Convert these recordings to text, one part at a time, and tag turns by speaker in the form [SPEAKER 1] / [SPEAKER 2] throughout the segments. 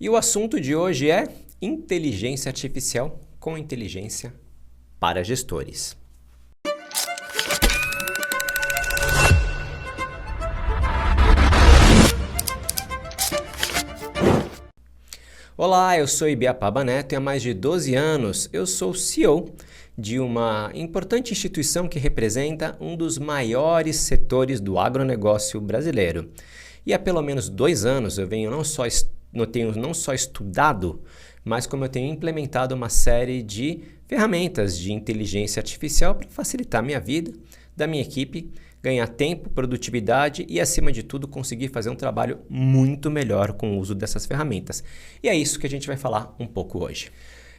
[SPEAKER 1] E o assunto de hoje é inteligência artificial com inteligência para gestores. Olá, eu sou Ibiapaba Neto e há mais de 12 anos eu sou CEO de uma importante instituição que representa um dos maiores setores do agronegócio brasileiro. E há pelo menos 2 anos eu tenho não só estudado, mas como eu tenho implementado uma série de ferramentas de inteligência artificial para facilitar a minha vida, da minha equipe, ganhar tempo, produtividade e, acima de tudo, conseguir fazer um trabalho muito melhor com o uso dessas ferramentas. E é isso que a gente vai falar um pouco hoje.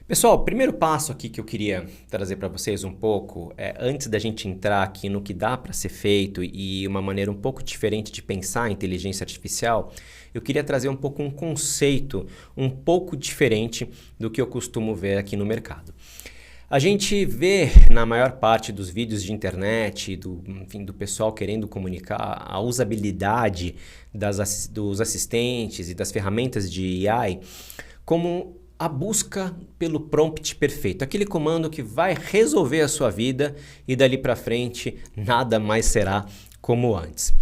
[SPEAKER 1] Pessoal, o primeiro passo aqui que eu queria trazer para vocês um pouco, antes da gente entrar aqui no que dá para ser feito e uma maneira um pouco diferente de pensar a inteligência artificial, eu queria trazer um pouco um conceito um pouco diferente do que eu costumo ver aqui no mercado. A gente vê na maior parte dos vídeos de internet, do pessoal querendo comunicar a usabilidade dos assistentes e das ferramentas de AI como a busca pelo prompt perfeito, aquele comando que vai resolver a sua vida e dali para frente nada mais será como antes.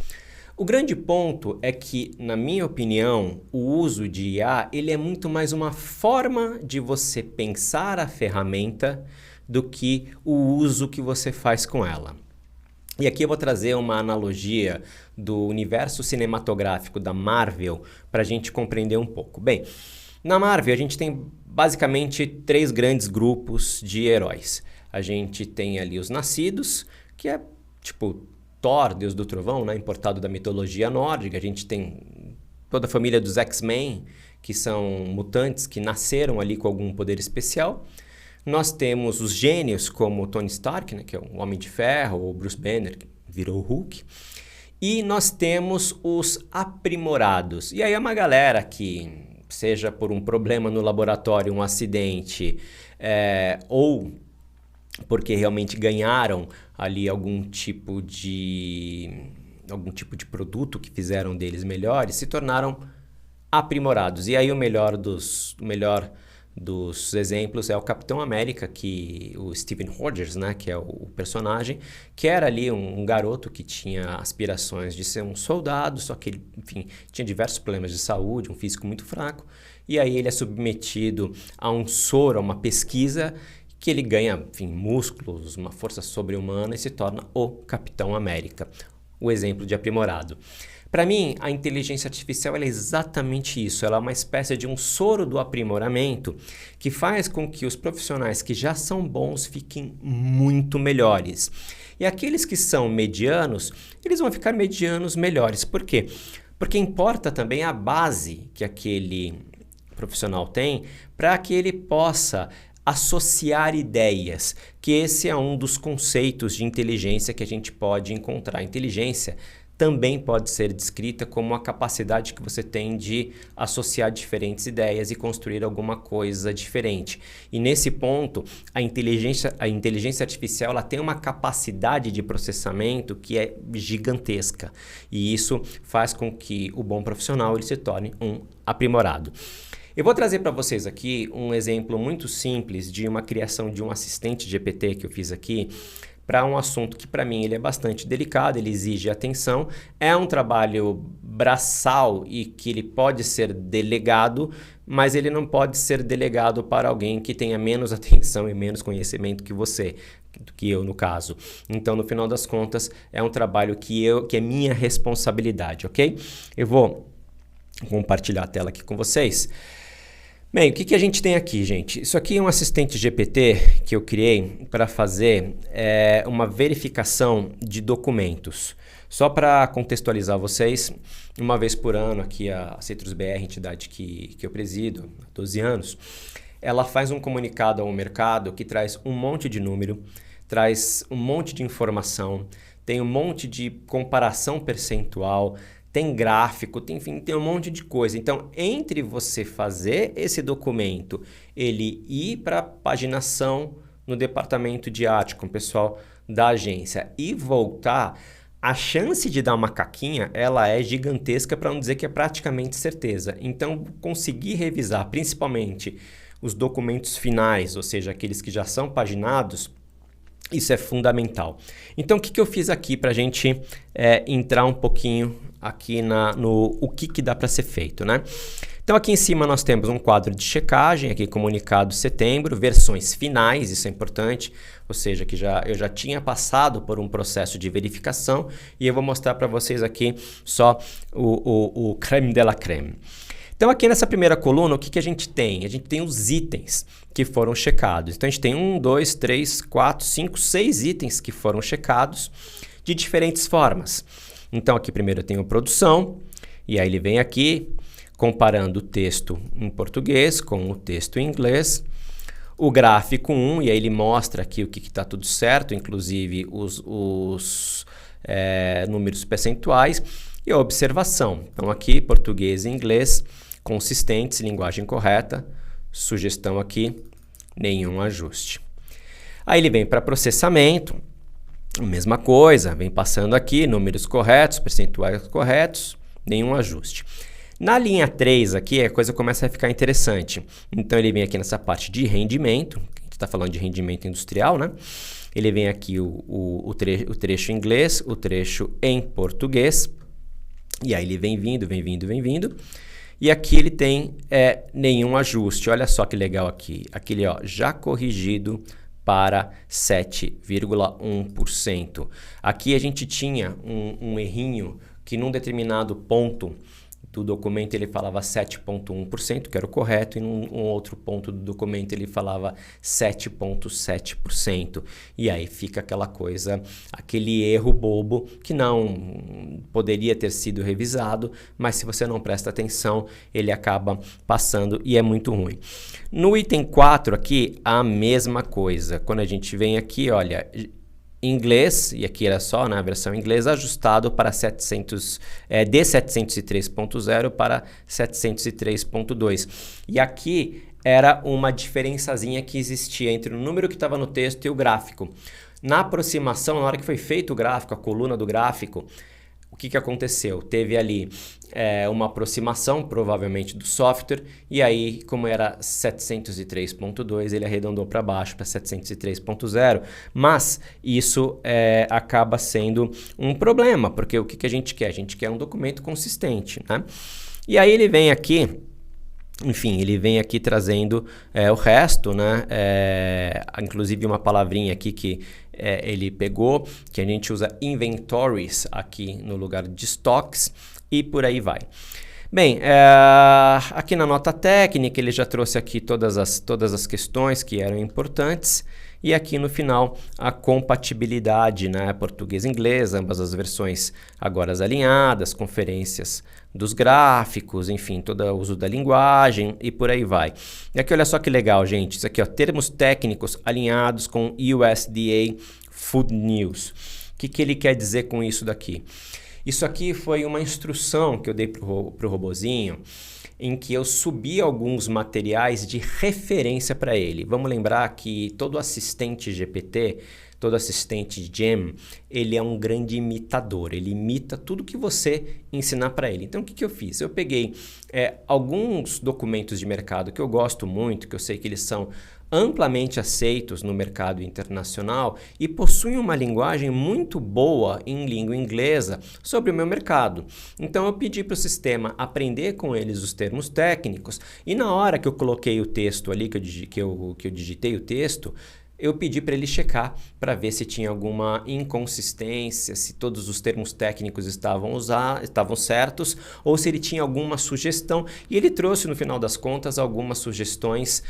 [SPEAKER 1] O grande ponto é que, na minha opinião, o uso de IA ele é muito mais uma forma de você pensar a ferramenta do que o uso que você faz com ela. E aqui eu vou trazer uma analogia do universo cinematográfico da Marvel para a gente compreender um pouco. Bem, na Marvel a gente tem basicamente 3 grandes grupos de heróis. A gente tem ali os nascidos, que é tipo Thor, Deus do Trovão, né, importado da mitologia nórdica. A gente tem toda a família dos X-Men, que são mutantes que nasceram ali com algum poder especial. Nós temos os gênios como Tony Stark, né, que é o Homem de Ferro, ou Bruce Banner, que virou o Hulk. E nós temos os aprimorados. E aí é uma galera que, seja por um problema no laboratório, um acidente, ou porque realmente ganharam ali algum tipo de produto que fizeram deles melhores, se tornaram aprimorados. E aí o melhor dos exemplos é o Capitão América, que o Steve Rogers, né, que é o personagem, que era ali um garoto que tinha aspirações de ser um soldado, só que ele, enfim, tinha diversos problemas de saúde, um físico muito fraco, e aí ele é submetido a um soro, a uma pesquisa, que ele ganha, enfim, músculos, uma força sobre-humana e se torna o Capitão América, o exemplo de aprimorado. Para mim, a inteligência artificial ela é exatamente isso, ela é uma espécie de um soro do aprimoramento que faz com que os profissionais que já são bons fiquem muito melhores. E aqueles que são medianos, eles vão ficar medianos melhores. Por quê? Porque importa também a base que aquele profissional tem para que ele possa associar ideias, que esse é um dos conceitos de inteligência que a gente pode encontrar. A inteligência também pode ser descrita como a capacidade que você tem de associar diferentes ideias e construir alguma coisa diferente. E nesse ponto, a inteligência artificial ela tem uma capacidade de processamento que é gigantesca. E isso faz com que o bom profissional ele se torne um aprimorado. Eu vou trazer para vocês aqui um exemplo muito simples de uma criação de um assistente GPT que eu fiz aqui para um assunto que para mim ele é bastante delicado, ele exige atenção, é um trabalho braçal e que ele pode ser delegado, mas ele não pode ser delegado para alguém que tenha menos atenção e menos conhecimento que você, do que eu no caso. Então, no final das contas, é um trabalho que é minha responsabilidade, ok? Eu vou compartilhar a tela aqui com vocês. Bem, o que a gente tem aqui, gente? Isso aqui é um assistente GPT que eu criei para fazer uma verificação de documentos. Só para contextualizar vocês, uma vez por ano aqui a Citrus BR, entidade que eu presido há 12 anos, ela faz um comunicado ao mercado que traz um monte de número, traz um monte de informação, tem um monte de comparação percentual, tem gráfico, enfim, tem um monte de coisa. Então, entre você fazer esse documento, ele ir para a paginação no departamento de arte com o pessoal da agência e voltar, a chance de dar uma caquinha, ela é gigantesca, para não dizer que é praticamente certeza. Então, conseguir revisar, principalmente os documentos finais, ou seja, aqueles que já são paginados, isso é fundamental. Então, o que eu fiz aqui para a gente entrar um pouquinho aqui no o que dá para ser feito, né? Então, aqui em cima nós temos um quadro de checagem, aqui comunicado setembro, versões finais, isso é importante, ou seja, que eu já tinha passado por um processo de verificação e eu vou mostrar para vocês aqui só o creme de la creme. Então, aqui nessa primeira coluna, o que a gente tem? A gente tem os itens que foram checados. Então, a gente tem 1, 2, 3, 4, 5, 6 itens que foram checados de diferentes formas. Então, aqui primeiro eu tenho produção, e aí ele vem aqui comparando o texto em português com o texto em inglês. O gráfico 1, e aí ele mostra aqui o que está tudo certo, inclusive os números percentuais. E a observação. Então, aqui português e inglês consistentes, linguagem correta, sugestão aqui, nenhum ajuste. Aí ele vem para processamento, a mesma coisa, vem passando aqui, números corretos, percentuais corretos, nenhum ajuste. Na linha 3 aqui, a coisa começa a ficar interessante. Então, ele vem aqui nessa parte de rendimento, a gente está falando de rendimento industrial, né? Ele vem aqui o trecho em inglês, o trecho em português, e aí ele vem vindo. E aqui ele tem nenhum ajuste. Olha só que legal aqui. Aquele já corrigido para 7,1%. Aqui a gente tinha um errinho que num determinado ponto do documento ele falava 7,1%, que era o correto, e num outro ponto do documento ele falava 7,7%. E aí fica aquela coisa, aquele erro bobo que não poderia ter sido revisado, mas se você não presta atenção, ele acaba passando e é muito ruim. No item 4 aqui, a mesma coisa. Quando a gente vem aqui, olha, inglês, e aqui era só na versão inglesa, ajustado para de 703.0 para 703.2. E aqui era uma diferençazinha que existia entre o número que estava no texto e o gráfico. Na aproximação, na hora que foi feito o gráfico, a coluna do gráfico, o que aconteceu? Teve ali uma aproximação, provavelmente do software, e aí, como era 703.2, ele arredondou para baixo, para 703.0, mas isso acaba sendo um problema, porque o que a gente quer? A gente quer um documento consistente, né? E aí ele vem aqui, enfim, ele vem aqui trazendo o resto, né? Inclusive uma palavrinha aqui que ele pegou, que a gente usa inventories aqui no lugar de stocks, e por aí vai. Bem, aqui na nota técnica ele já trouxe aqui todas as questões que eram importantes, e aqui no final a compatibilidade, né? Português e inglês, ambas as versões agora alinhadas, conferências dos gráficos, enfim, todo o uso da linguagem e por aí vai. E aqui olha só que legal, gente, isso aqui, ó, termos técnicos alinhados com USDA Food News. O que ele quer dizer com isso daqui? Isso aqui foi uma instrução que eu dei para o robozinho, em que eu subi alguns materiais de referência para ele. Vamos lembrar que todo assistente GPT, todo assistente GEM, ele é um grande imitador. Ele imita tudo que você ensinar para ele. Então, o que eu fiz? Eu peguei alguns documentos de mercado que eu gosto muito, que eu sei que eles são amplamente aceitos no mercado internacional e possuem uma linguagem muito boa em língua inglesa sobre o meu mercado. Então eu pedi para o sistema aprender com eles os termos técnicos, e na hora que eu coloquei o texto ali, que eu digitei o texto, eu pedi para ele checar para ver se tinha alguma inconsistência, se todos os termos técnicos estavam certos, ou se ele tinha alguma sugestão. E ele trouxe, no final das contas, algumas sugestões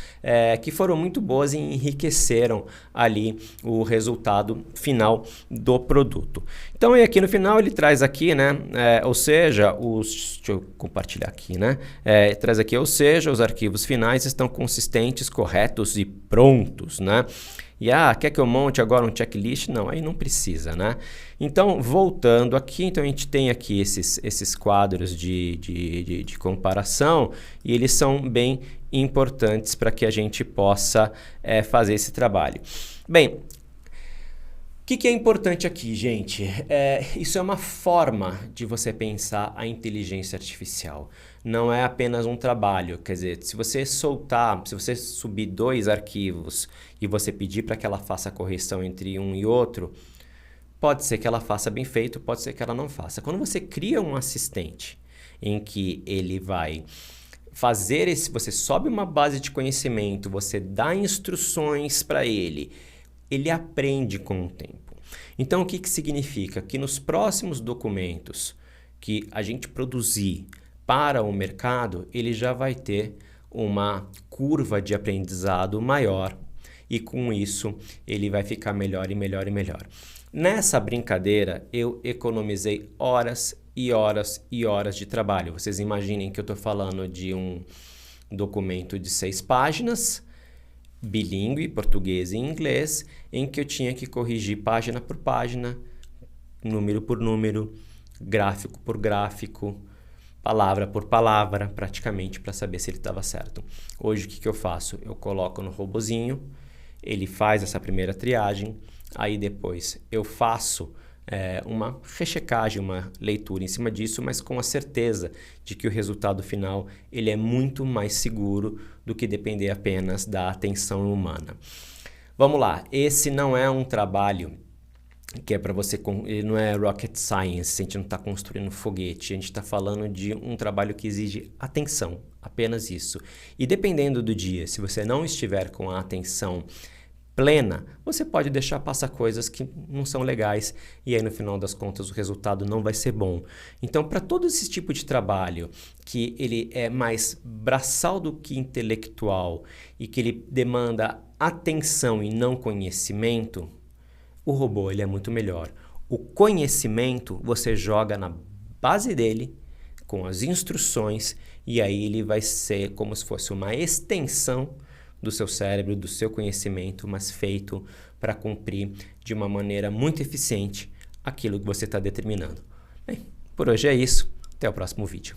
[SPEAKER 1] que foram muito boas e enriqueceram ali o resultado final do produto. Então, e aqui no final ele traz aqui, né? Ou seja, deixa eu compartilhar aqui, né? Traz aqui, ou seja, os arquivos finais estão consistentes, corretos e prontos, né? E quer que eu monte agora um checklist? Não, aí não precisa, né? Então, voltando aqui, então a gente tem aqui esses quadros de comparação, e eles são bem importantes para que a gente possa fazer esse trabalho. Bem, O que é importante aqui, gente? Isso é uma forma de você pensar a inteligência artificial. Não é apenas um trabalho. Quer dizer, se você subir 2 arquivos e você pedir para que ela faça a correção entre um e outro, pode ser que ela faça bem feito, pode ser que ela não faça. Quando você cria um assistente em que ele vai você sobe uma base de conhecimento, você dá instruções para ele aprende com o tempo. Então, o que significa? Que nos próximos documentos que a gente produzir para o mercado, ele já vai ter uma curva de aprendizado maior e com isso ele vai ficar melhor e melhor e melhor. Nessa brincadeira, eu economizei horas e horas e horas de trabalho. Vocês imaginem que eu estou falando de um documento de 6 páginas, bilíngue, português e inglês, em que eu tinha que corrigir página por página, número por número, gráfico por gráfico, palavra por palavra, praticamente, para saber se ele estava certo. Hoje, o que eu faço? Eu coloco no robozinho, ele faz essa primeira triagem, aí depois eu faço uma rechecagem, uma leitura em cima disso, mas com a certeza de que o resultado final ele é muito mais seguro do que depender apenas da atenção humana. Vamos lá, esse não é um trabalho que é para você, ele não é rocket science, a gente não está construindo foguete, a gente está falando de um trabalho que exige atenção, apenas isso. E dependendo do dia, se você não estiver com a atenção plena, você pode deixar passar coisas que não são legais e aí no final das contas o resultado não vai ser bom. Então, para todo esse tipo de trabalho que ele é mais braçal do que intelectual e que ele demanda atenção e não conhecimento, o robô ele é muito melhor. O conhecimento você joga na base dele com as instruções e aí ele vai ser como se fosse uma extensão do seu cérebro, do seu conhecimento, mas feito para cumprir de uma maneira muito eficiente aquilo que você está determinando. Bem, por hoje é isso. Até o próximo vídeo.